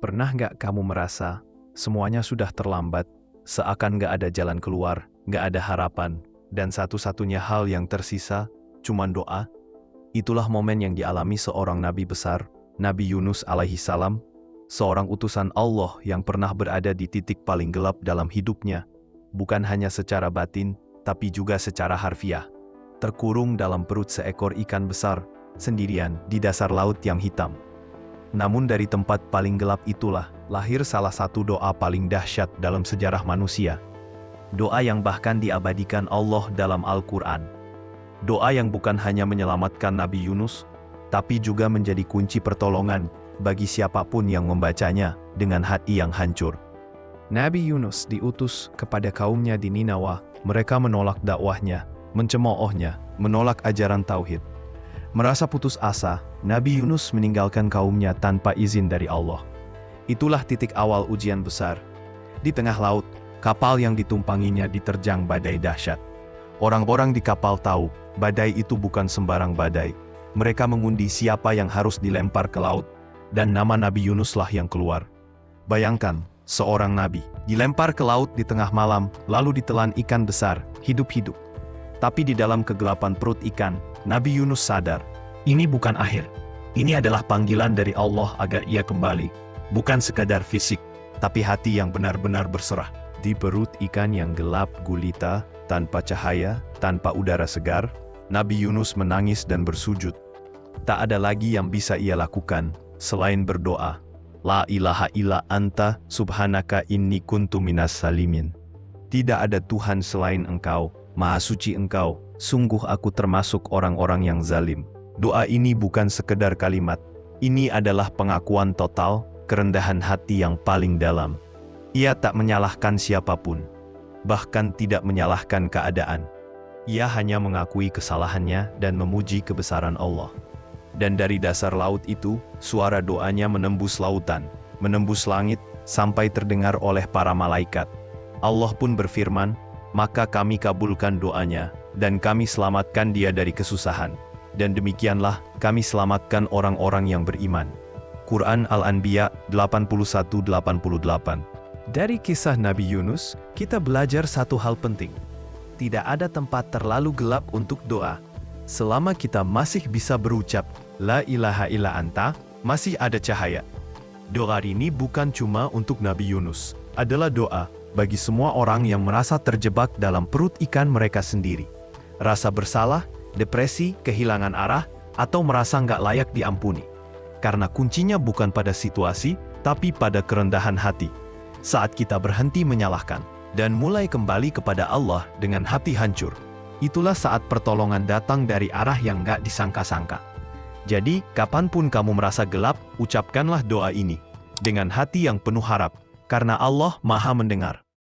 Pernah nggak kamu merasa semuanya sudah terlambat, seakan nggak ada jalan keluar, nggak ada harapan, dan satu-satunya hal yang tersisa cuma doa? Itulah momen yang dialami seorang nabi besar, Nabi Yunus alaihi salam, seorang utusan Allah yang pernah berada di titik paling gelap dalam hidupnya, bukan hanya secara batin, tapi juga secara harfiah. Terkurung dalam perut seekor ikan besar, sendirian di dasar laut yang hitam. Namun dari tempat paling gelap itulah lahir salah satu doa paling dahsyat dalam sejarah manusia. Doa yang bahkan diabadikan Allah dalam Al-Quran. Doa yang bukan hanya menyelamatkan Nabi Yunus, tapi juga menjadi kunci pertolongan bagi siapapun yang membacanya dengan hati yang hancur. Nabi Yunus diutus kepada kaumnya di Ninawa. Mereka menolak dakwahnya, mencemoohnya, menolak ajaran tauhid. Merasa putus asa, Nabi Yunus meninggalkan kaumnya tanpa izin dari Allah. Itulah titik awal ujian besar. Di tengah laut, kapal yang ditumpanginya diterjang badai dahsyat. Orang-orang di kapal tahu, badai itu bukan sembarang badai. Mereka mengundi siapa yang harus dilempar ke laut, dan nama Nabi Yunuslah yang keluar. Bayangkan, seorang nabi dilempar ke laut di tengah malam, lalu ditelan ikan besar, hidup-hidup. Tapi di dalam kegelapan perut ikan, Nabi Yunus sadar, ini bukan akhir. Ini adalah panggilan dari Allah agar ia kembali. Bukan sekadar fisik, tapi hati yang benar-benar berserah. Di perut ikan yang gelap gulita, tanpa cahaya, tanpa udara segar, Nabi Yunus menangis dan bersujud. Tak ada lagi yang bisa ia lakukan, selain berdoa. La ilaha illa anta, subhanaka inni kuntu minas salimin. Tidak ada Tuhan selain Engkau, Maha Suci Engkau, sungguh aku termasuk orang-orang yang zalim. Doa ini bukan sekedar kalimat, ini adalah pengakuan total, kerendahan hati yang paling dalam. Ia tak menyalahkan siapapun, bahkan tidak menyalahkan keadaan. Ia hanya mengakui kesalahannya dan memuji kebesaran Allah. Dan dari dasar laut itu, suara doanya menembus lautan, menembus langit, sampai terdengar oleh para malaikat. Allah pun berfirman, maka kami kabulkan doanya, dan kami selamatkan dia dari kesusahan. Dan demikianlah, kami selamatkan orang-orang yang beriman. Quran Al-Anbiya 81-88. Dari kisah Nabi Yunus, kita belajar satu hal penting. Tidak ada tempat terlalu gelap untuk doa. Selama kita masih bisa berucap, La ilaha illa anta, masih ada cahaya. Doa ini bukan cuma untuk Nabi Yunus, adalah doa bagi semua orang yang merasa terjebak dalam perut ikan mereka sendiri. Rasa bersalah, depresi, kehilangan arah, atau merasa nggak layak diampuni. Karena kuncinya bukan pada situasi, tapi pada kerendahan hati. Saat kita berhenti menyalahkan, dan mulai kembali kepada Allah dengan hati hancur, itulah saat pertolongan datang dari arah yang nggak disangka-sangka. Jadi, kapanpun kamu merasa gelap, ucapkanlah doa ini, dengan hati yang penuh harap, karena Allah Maha mendengar.